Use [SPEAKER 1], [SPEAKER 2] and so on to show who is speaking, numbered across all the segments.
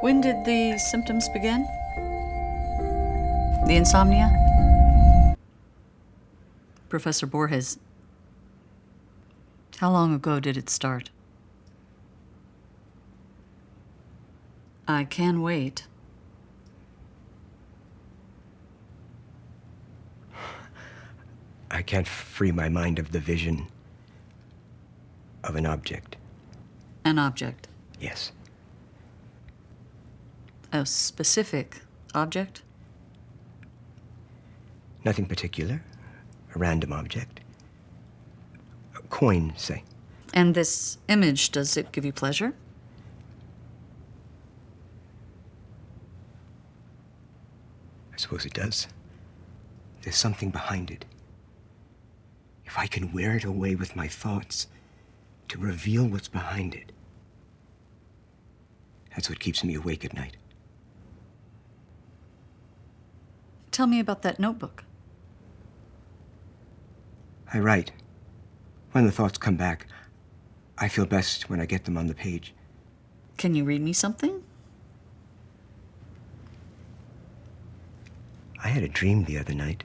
[SPEAKER 1] When did the symptoms begin? The insomnia? Professor Borges, how long ago did it start? I can wait.
[SPEAKER 2] I can't free my mind of the vision of an object.
[SPEAKER 1] An object?
[SPEAKER 2] Yes.
[SPEAKER 1] A specific object?
[SPEAKER 2] Nothing particular. A random object. A coin, say.
[SPEAKER 1] And this image, does it give you pleasure?
[SPEAKER 2] I suppose it does. There's something behind it. If I can wear it away with my thoughts to reveal what's behind it, that's what keeps me awake at night.
[SPEAKER 1] Tell me about that notebook.
[SPEAKER 2] I write. When the thoughts come back, I feel best when I get them on the page.
[SPEAKER 1] Can you read me something?
[SPEAKER 2] I had a dream the other night.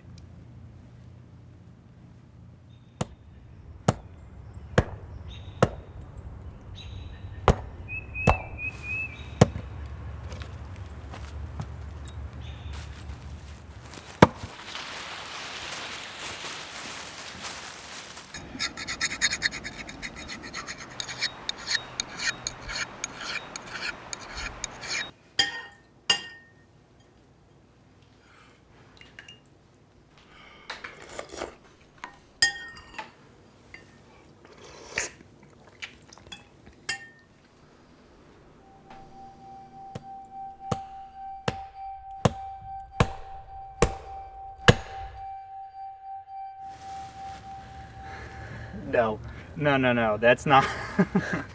[SPEAKER 3] No, that's not.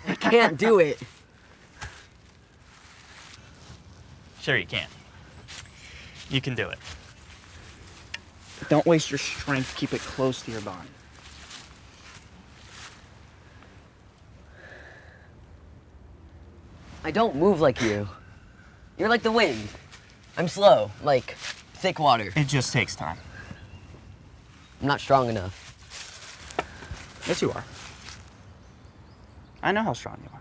[SPEAKER 4] I can't do it.
[SPEAKER 3] Sure you can. You can do it.
[SPEAKER 5] Don't waste your strength. Keep it close to your body.
[SPEAKER 4] I don't move like you. You're like the wind. I'm slow, like thick water.
[SPEAKER 3] It just takes time.
[SPEAKER 4] I'm not strong enough.
[SPEAKER 5] Yes, you are. I know how strong you are.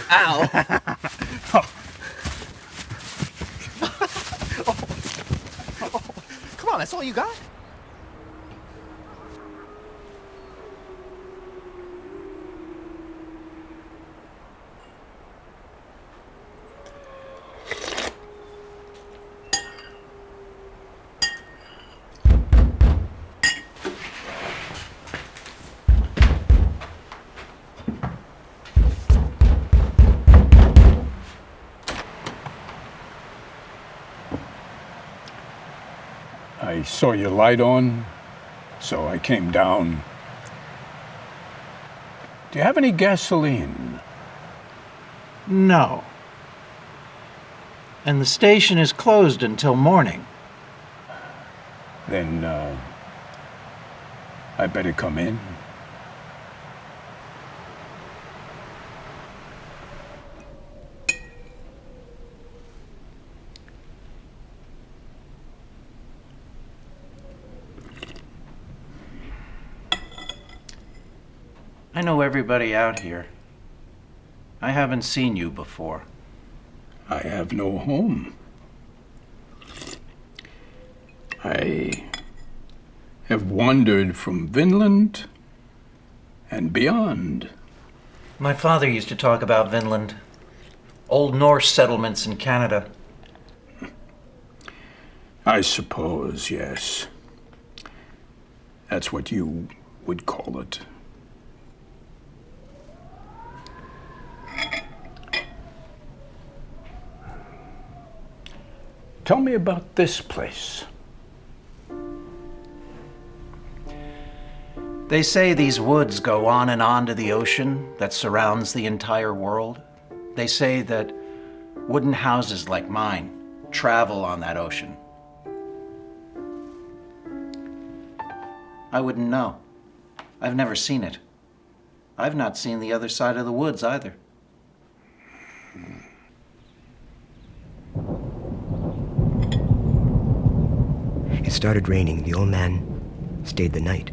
[SPEAKER 4] Ow!
[SPEAKER 6] Come on, that's all you got?
[SPEAKER 7] I saw your light on, so I came down. Do you have any gasoline?
[SPEAKER 8] No. And the station is closed until morning.
[SPEAKER 7] Then, I better come in.
[SPEAKER 8] I know everybody out here. I haven't seen you before.
[SPEAKER 7] I have no home. I have wandered from Vinland and beyond.
[SPEAKER 8] My father used to talk about Vinland. Old Norse settlements in Canada.
[SPEAKER 7] I suppose, yes. That's what you would call it. Tell me about this place.
[SPEAKER 8] They say these woods go on and on to the ocean that surrounds the entire world. They say that wooden houses like mine travel on that ocean. I wouldn't know. I've never seen it. I've not seen the other side of the woods either.
[SPEAKER 2] It started raining. The old man stayed the night.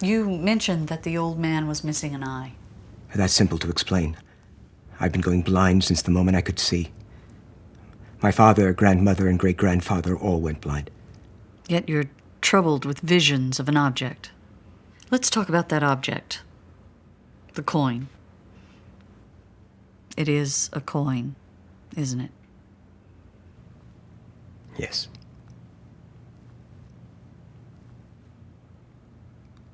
[SPEAKER 1] You mentioned that the old man was missing an eye.
[SPEAKER 2] That's simple to explain. I've been going blind since the moment I could see. My father, grandmother, and great-grandfather all went blind.
[SPEAKER 1] Yet you're troubled with visions of an object. Let's talk about that object. The coin. It is a coin, isn't it?
[SPEAKER 2] Yes.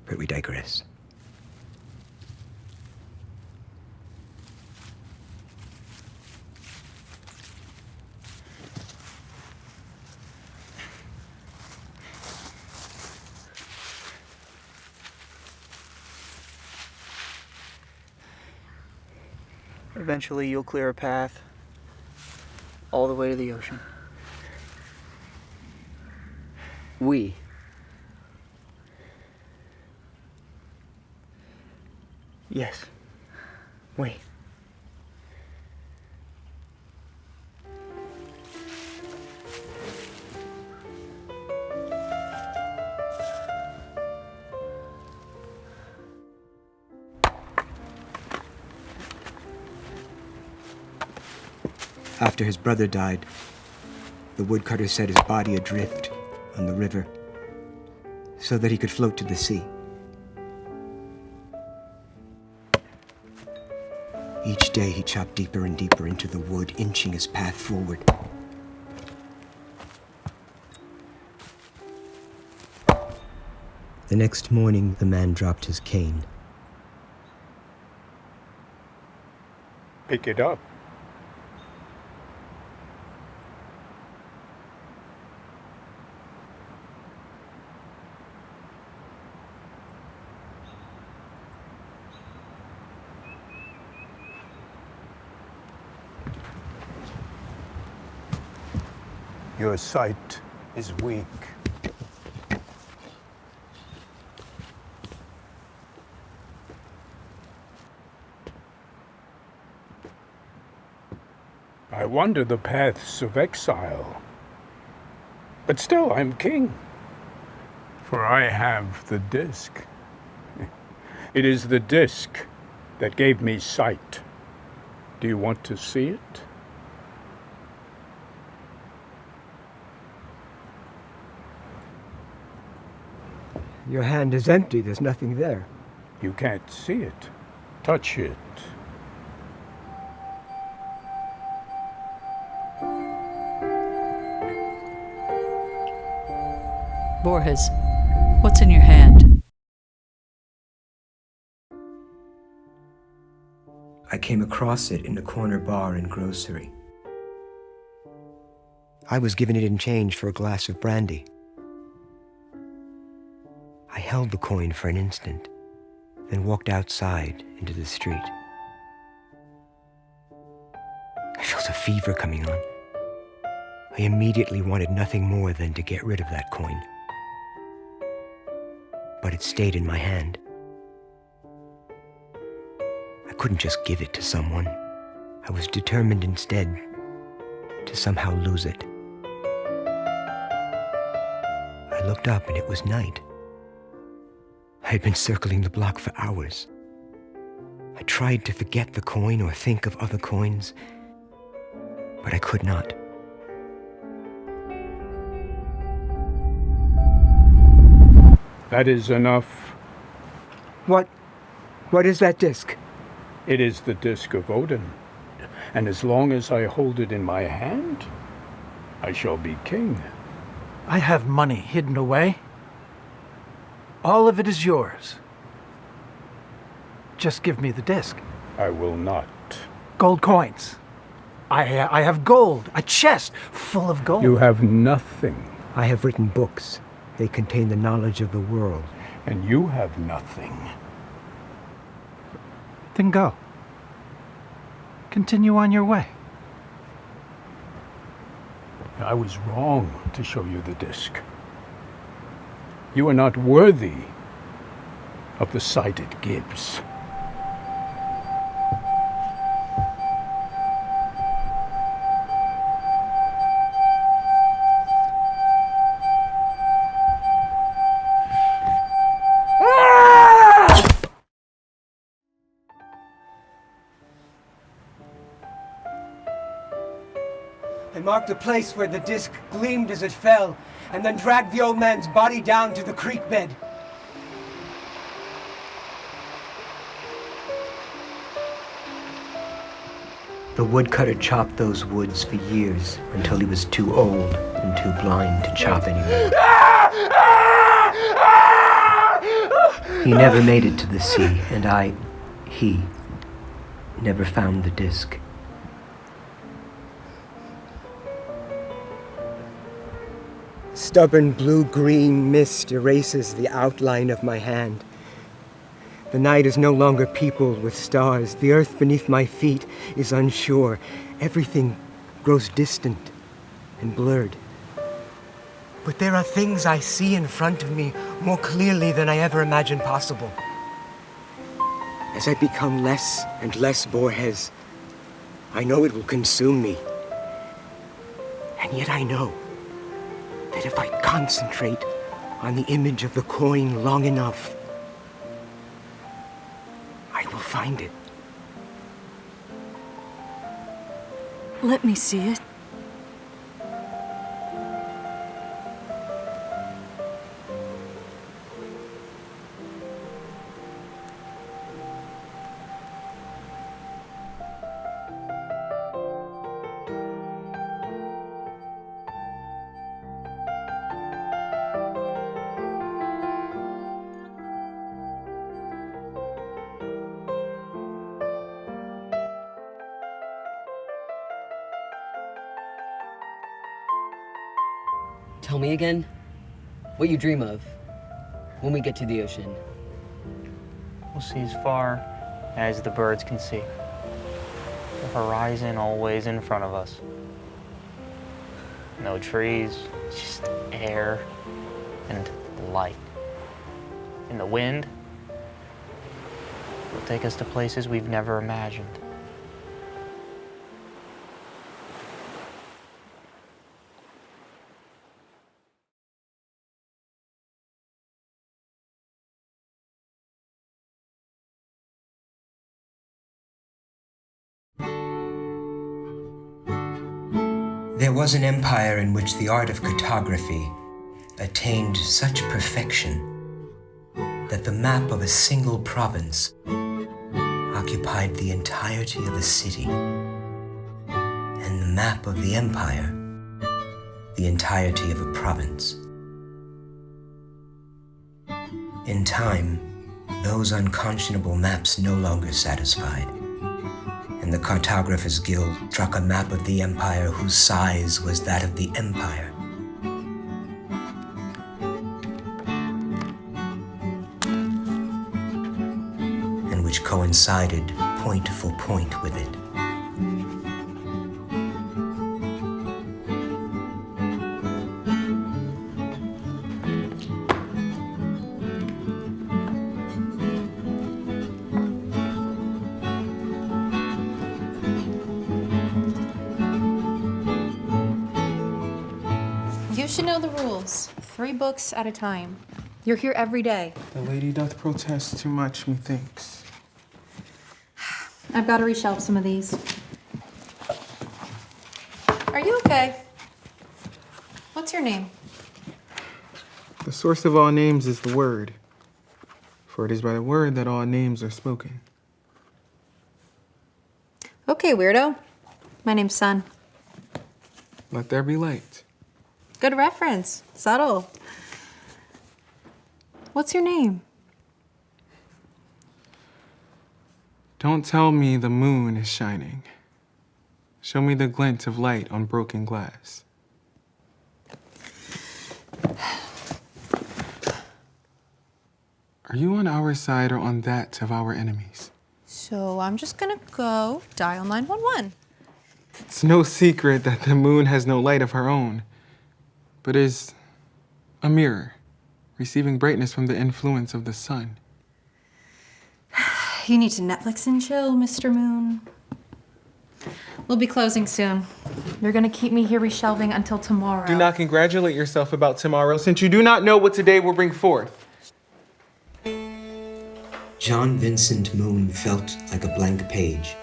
[SPEAKER 2] But we digress.
[SPEAKER 5] Eventually, you'll clear a path all the way to the ocean.
[SPEAKER 4] We.
[SPEAKER 5] Yes. Wait.
[SPEAKER 2] After his brother died, the woodcutter set his body adrift on the river so that he could float to the sea. Each day he chopped deeper and deeper into the wood, inching his path forward. The next morning, the man dropped his cane.
[SPEAKER 7] Pick it up. Your sight is weak. I wander the paths of exile, but still I'm king, for I have the disc. It is the disc that gave me sight. Do you want to see it?
[SPEAKER 2] Your hand is empty. There's nothing there.
[SPEAKER 7] You can't see it. Touch it.
[SPEAKER 1] Borges, what's in your hand?
[SPEAKER 2] I came across it in a corner bar and grocery. I was given it in change for a glass of brandy. I held the coin for an instant, then walked outside into the street. I felt a fever coming on. I immediately wanted nothing more than to get rid of that coin. But it stayed in my hand. I couldn't just give it to someone. I was determined instead to somehow lose it. I looked up and it was night. I had been circling the block for hours. I tried to forget the coin or think of other coins, but I could not.
[SPEAKER 7] That is enough.
[SPEAKER 2] What is that disc?
[SPEAKER 7] It is the disc of Odin, and as long as I hold it in my hand, I shall be king.
[SPEAKER 6] I have money hidden away. All of it is yours. Just give me the disc.
[SPEAKER 7] I will not.
[SPEAKER 6] Gold coins. I have gold. A chest full of gold.
[SPEAKER 7] You have nothing,
[SPEAKER 2] I have written books. They contain the knowledge of the world.
[SPEAKER 7] and you have nothing.
[SPEAKER 6] Then go. Continue on your way.
[SPEAKER 7] I was wrong to show you the disc. You are not worthy of the sight it gives.
[SPEAKER 2] I marked the place where the disc gleamed as it fell, and then dragged the old man's body down to the creek bed. The woodcutter chopped those woods for years until he was too old and too blind to chop anymore. He never made it to the sea, and he never found the disc. Stubborn blue-green mist erases the outline of my hand. The night is no longer peopled with stars. The earth beneath my feet is unsure. Everything grows distant and blurred. But there are things I see in front of me more clearly than I ever imagined possible. As I become less and less Borges, I know it will consume me. And yet I know that if I concentrate on the image of the coin long enough, I will find it.
[SPEAKER 1] Let me see it.
[SPEAKER 4] Tell me again what you dream of when we get to the ocean.
[SPEAKER 3] We'll see as far as the birds can see. The horizon always in front of us. No trees, just air and light. And the wind will take us to places we've never imagined.
[SPEAKER 2] There was an empire in which the art of cartography attained such perfection that the map of a single province occupied the entirety of a city, and the map of the empire the entirety of a province. In time, those unconscionable maps no longer satisfied, and the Cartographers' Guild struck a map of the empire whose size was that of the empire. And which coincided point for point with it.
[SPEAKER 9] You should know the rules. 3 books at a time. You're here every day.
[SPEAKER 5] The lady doth protest too much, methinks.
[SPEAKER 9] I've got to reshelve some of these. Are you okay? What's your name?
[SPEAKER 5] The source of all names is the word, for it is by the word that all names are spoken.
[SPEAKER 9] Okay, weirdo. My name's Sun.
[SPEAKER 5] Let there be light.
[SPEAKER 9] Good reference. Subtle. What's your name?
[SPEAKER 5] Don't tell me the moon is shining. Show me the glint of light on broken glass. Are you on our side or on that of our enemies?
[SPEAKER 9] So I'm just gonna go dial 911.
[SPEAKER 5] It's no secret that the moon has no light of her own, but is a mirror, receiving brightness from the influence of the sun.
[SPEAKER 9] You need to Netflix and chill, Mr. Moon. We'll be closing soon. You're gonna keep me here reshelving until tomorrow.
[SPEAKER 5] Do not congratulate yourself about tomorrow, since you do not know what today will bring forth.
[SPEAKER 2] John Vincent Moon felt like a blank page.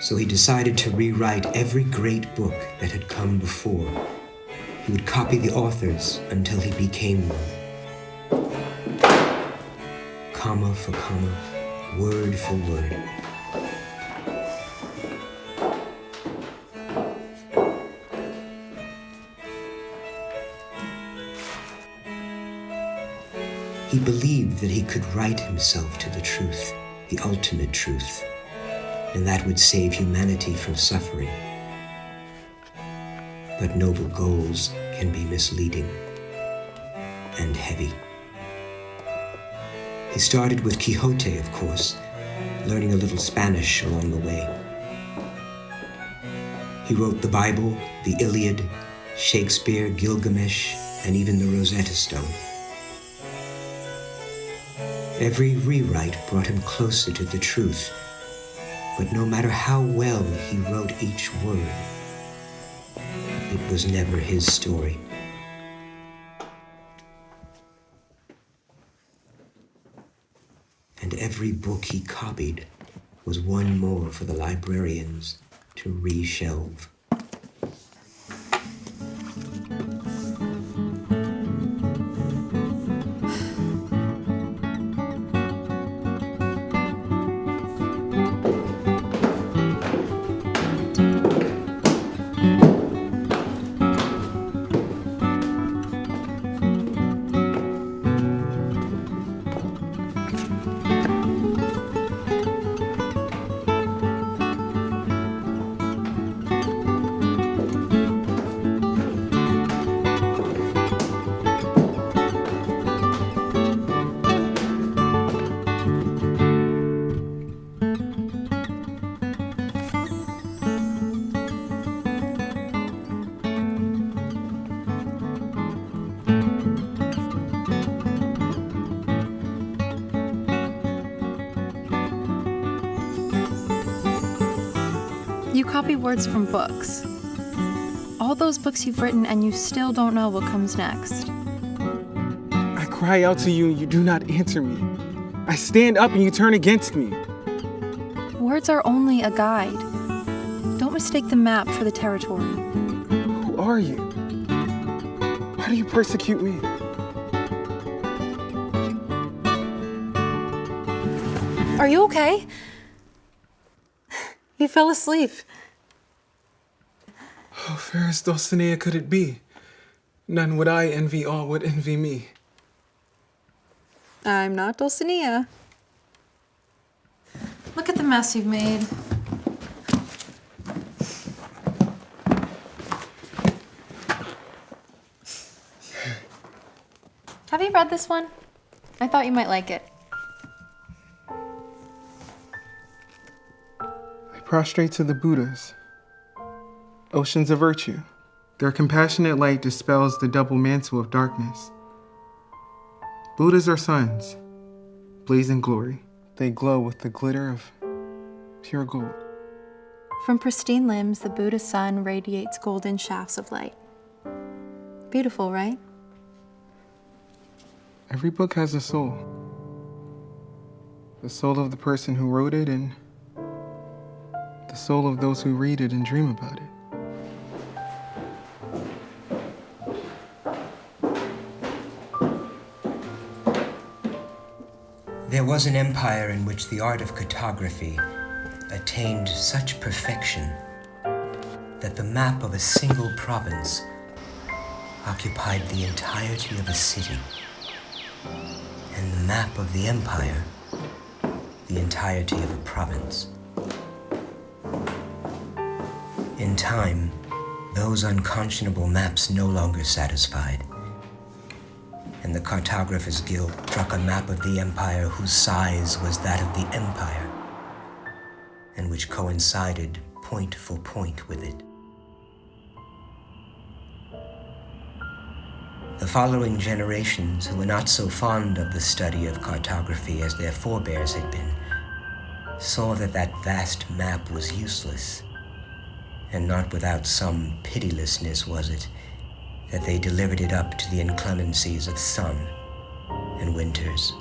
[SPEAKER 2] So he decided to rewrite every great book that had come before. He would copy the authors until he became one. Comma for comma, word for word. He believed that he could write himself to the truth, the ultimate truth, and that would save humanity from suffering. But noble goals can be misleading and heavy. He started with Quixote, of course, learning a little Spanish along the way. He wrote the Bible, the Iliad, Shakespeare, Gilgamesh, and even the Rosetta Stone. Every rewrite brought him closer to the truth, but no matter how well he wrote each word, it was never his story. And every book he copied was one more for the librarians to reshelve.
[SPEAKER 9] You copy words from books. All those books you've written and you still don't know what comes next.
[SPEAKER 5] I cry out to you and you do not answer me. I stand up and you turn against me.
[SPEAKER 9] Words are only a guide. Don't mistake the map for the territory.
[SPEAKER 5] Who are you? Why do you persecute me?
[SPEAKER 9] Are you okay? You fell asleep.
[SPEAKER 5] How fairest Dulcinea could it be? None would I envy, all would envy me.
[SPEAKER 9] I'm not Dulcinea. Look at the mess you've made. Have you read this one? I thought you might like it.
[SPEAKER 5] I prostrate to the Buddhas, oceans of virtue. Their compassionate light dispels the double mantle of darkness. Buddhas are suns, blazing glory. They glow with the glitter of pure gold.
[SPEAKER 9] From pristine limbs, the Buddha sun radiates golden shafts of light. Beautiful, right?
[SPEAKER 5] Every book has a soul. The soul of the person who wrote it and the soul of those who read it and dream about it.
[SPEAKER 2] There was an empire in which the art of cartography attained such perfection that the map of a single province occupied the entirety of a city, and the map of the empire the entirety of a province. In time, those unconscionable maps no longer satisfied, and the Cartographers Guild struck a map of the empire whose size was that of the empire, and which coincided point for point with it. The following generations, who were not so fond of the study of cartography as their forebears had been, saw that that vast map was useless, and not without some pitilessness was it that they delivered it up to the inclemencies of sun and winters.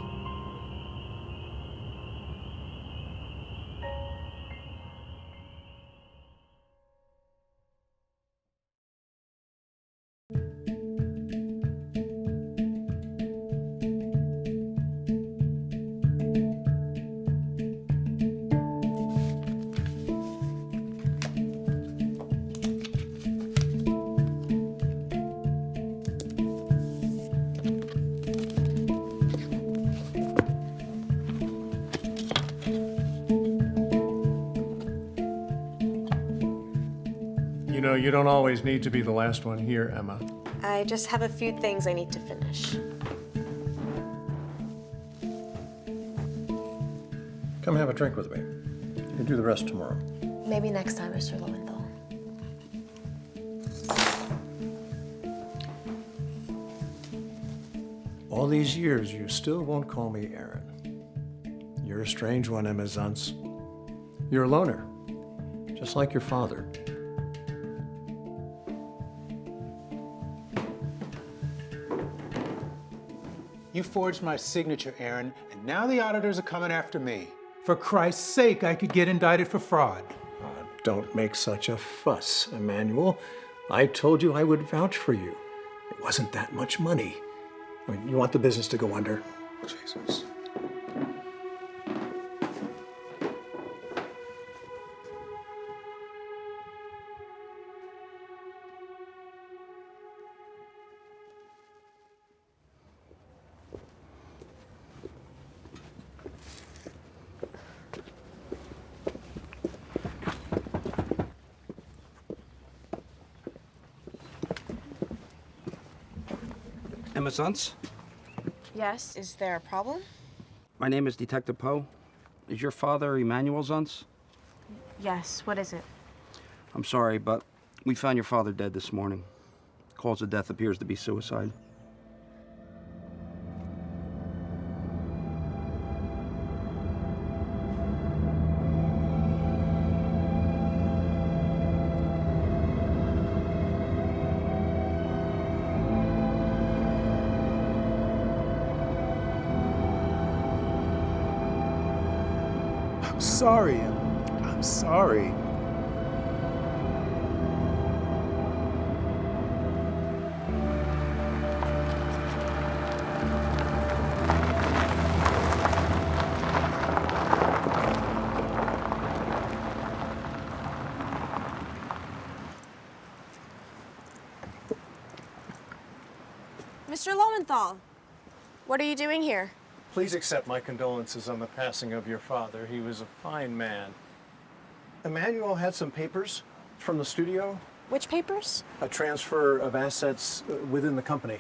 [SPEAKER 10] You know, you don't always need to be the last one here, Emma.
[SPEAKER 11] I just have a few things I need to finish.
[SPEAKER 10] Come have a drink with me. You can do the rest tomorrow.
[SPEAKER 11] Maybe next time, Mr. Lowenthal.
[SPEAKER 10] All these years, you still won't call me Aaron. You're a strange one, Emma Zunz. You're a loner, just like your father.
[SPEAKER 6] You forged my signature, Aaron, and now the auditors are coming after me. For Christ's sake, I could get indicted for fraud.
[SPEAKER 10] Don't make such a fuss, Emmanuel. I told you I would vouch for you. It wasn't that much money. I mean, you want the business to go under? Jesus.
[SPEAKER 12] Emma Zunz?
[SPEAKER 11] Yes, is there a problem?
[SPEAKER 12] My name is Detective Poe. Is your father Emmanuel Zunz?
[SPEAKER 11] Yes, what is it?
[SPEAKER 12] I'm sorry, but we found your father dead this morning. Cause of death appears to be suicide.
[SPEAKER 10] I'm sorry, Emma. I'm sorry.
[SPEAKER 11] Mr. Lowenthal, what are you doing here?
[SPEAKER 10] Please accept my condolences on the passing of your father. He was a fine man. Emmanuel had some papers from the studio.
[SPEAKER 11] Which papers?
[SPEAKER 10] A transfer of assets within the company.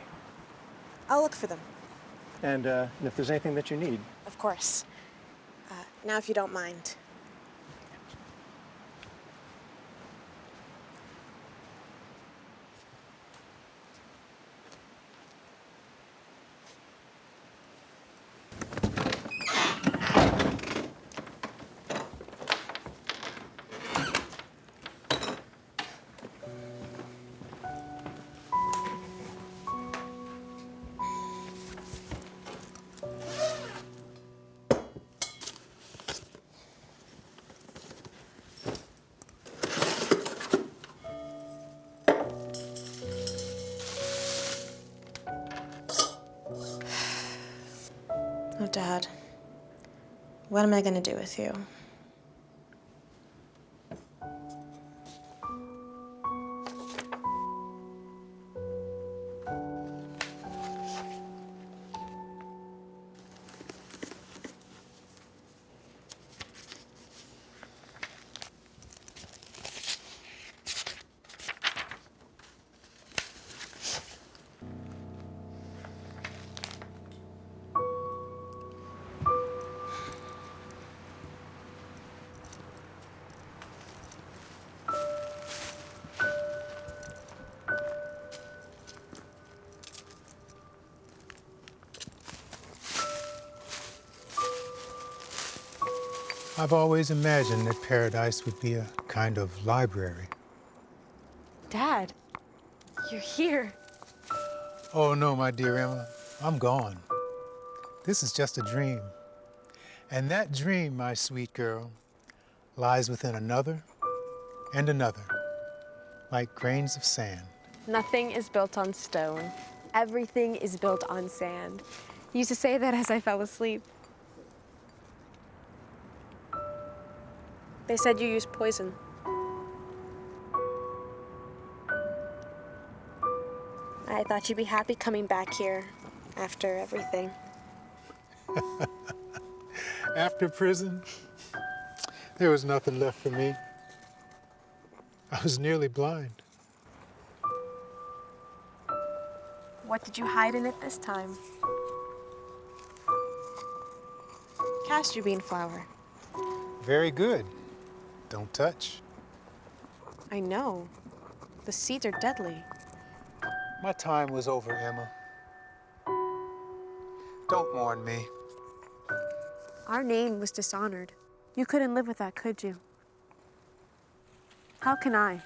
[SPEAKER 11] I'll look for them.
[SPEAKER 10] And if there's anything that you need.
[SPEAKER 11] Of course. Now, if you don't mind. Oh, Dad. What am I gonna do with you?
[SPEAKER 6] I've always imagined that paradise would be a kind of library.
[SPEAKER 11] Dad, you're here.
[SPEAKER 6] Oh no, my dear Emma, I'm gone. This is just a dream. And that dream, my sweet girl, lies within another and another, like grains of sand.
[SPEAKER 11] Nothing is built on stone. Everything is built on sand. I used to say that as I fell asleep. They said you used poison. I thought you'd be happy coming back here after everything.
[SPEAKER 6] After prison, there was nothing left for me. I was nearly blind.
[SPEAKER 11] What did you hide in it this time? Castor bean flour.
[SPEAKER 6] Very good. Don't touch.
[SPEAKER 11] I know. The seeds are deadly.
[SPEAKER 6] My time was over, Emma. Don't mourn me.
[SPEAKER 11] Our name was dishonored. You couldn't live with that, could you? How can I?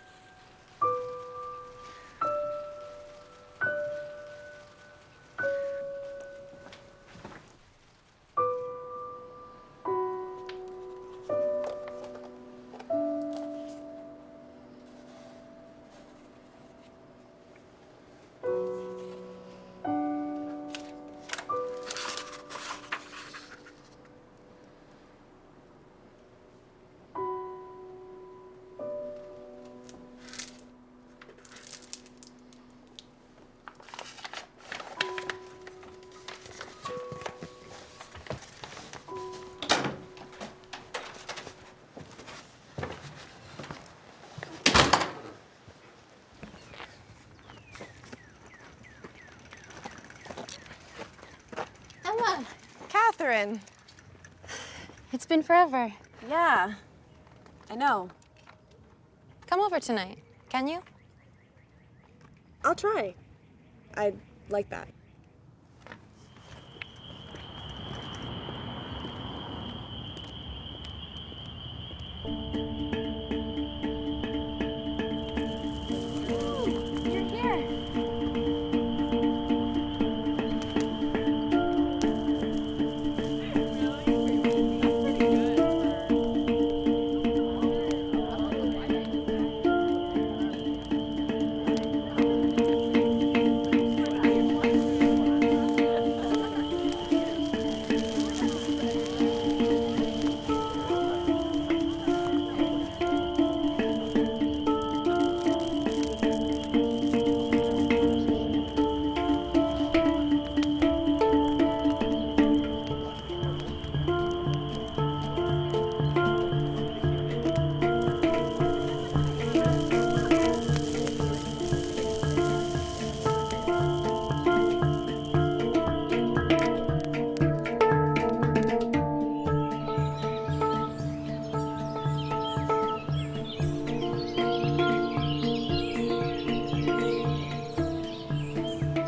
[SPEAKER 9] Emma!
[SPEAKER 11] Catherine!
[SPEAKER 9] It's been forever.
[SPEAKER 11] Yeah, I know.
[SPEAKER 9] Come over tonight, can you?
[SPEAKER 11] I'll try. I'd like that.
[SPEAKER 9] You're here.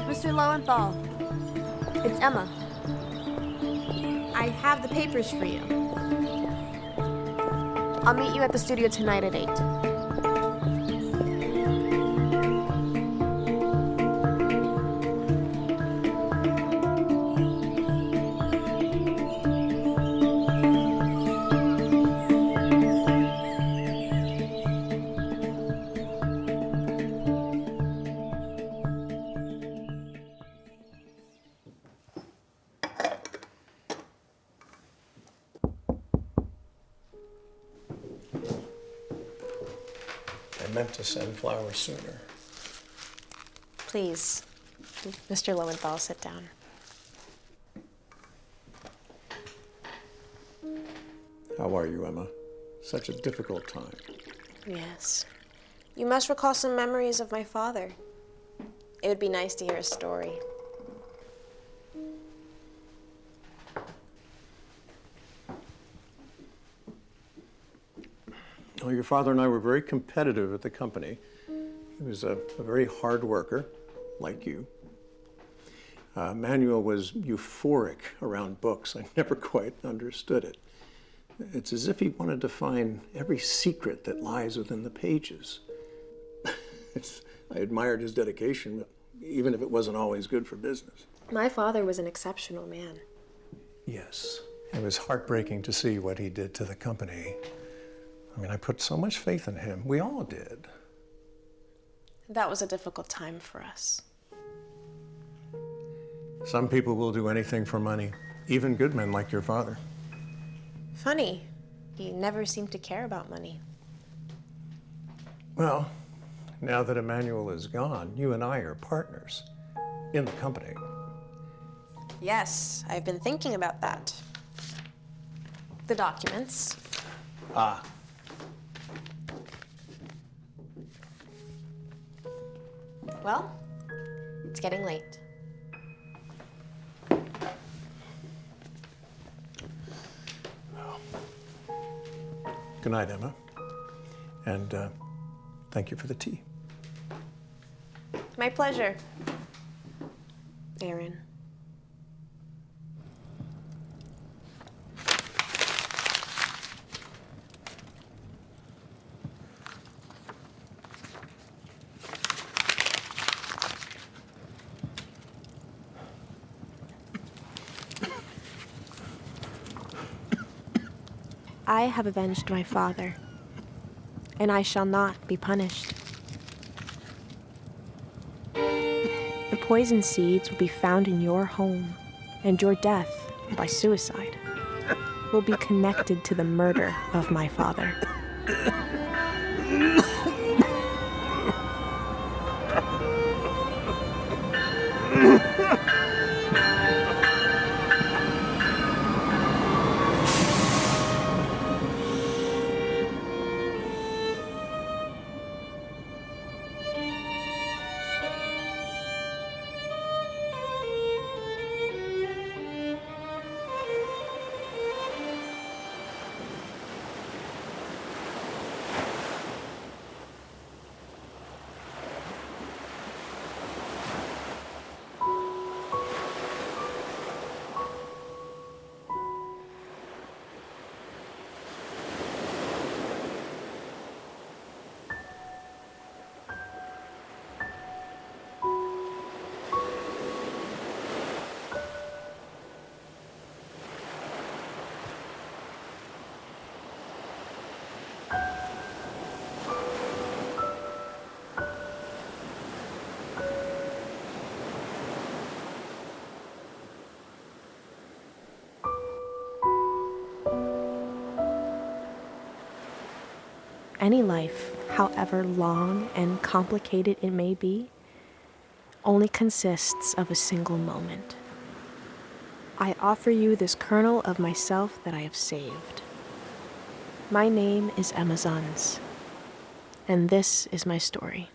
[SPEAKER 11] Mr. Lowenthal, it's Emma. I have the papers for you. I'll meet you at the studio tonight at 8.
[SPEAKER 10] I meant to send flowers sooner.
[SPEAKER 11] Please, Mr. Lowenthal, sit down.
[SPEAKER 10] How are you, Emma? Such a difficult time.
[SPEAKER 11] Yes. You must recall some memories of my father. It would be nice to hear a story.
[SPEAKER 10] Well, your father and I were very competitive at the company. He was a very hard worker, like you. Manuel was euphoric around books. I never quite understood it. It's as if he wanted to find every secret that lies within the pages. I admired his dedication, but even if it wasn't always good for business.
[SPEAKER 11] My father was an exceptional man.
[SPEAKER 10] Yes. It was heartbreaking to see what he did to the company. I mean, I put so much faith in him. We all did.
[SPEAKER 11] That was a difficult time for us.
[SPEAKER 10] Some people will do anything for money, even good men like your father.
[SPEAKER 11] Funny. He never seemed to care about money.
[SPEAKER 10] Well, now that Emmanuel is gone, you and I are partners in the company.
[SPEAKER 11] Yes, I've been thinking about that. The documents.
[SPEAKER 10] Ah.
[SPEAKER 11] Well, it's getting late.
[SPEAKER 10] Good night, Emma. And thank you for the tea.
[SPEAKER 11] My pleasure, Aaron. I have avenged my father, and I shall not be punished. The poison seeds will be found in your home, and your death, by suicide, will be connected to the murder of my father. Any life, however long and complicated it may be, only consists of a single moment. I offer you this kernel of myself that I have saved. My name is Emma Zunz, and this is my story.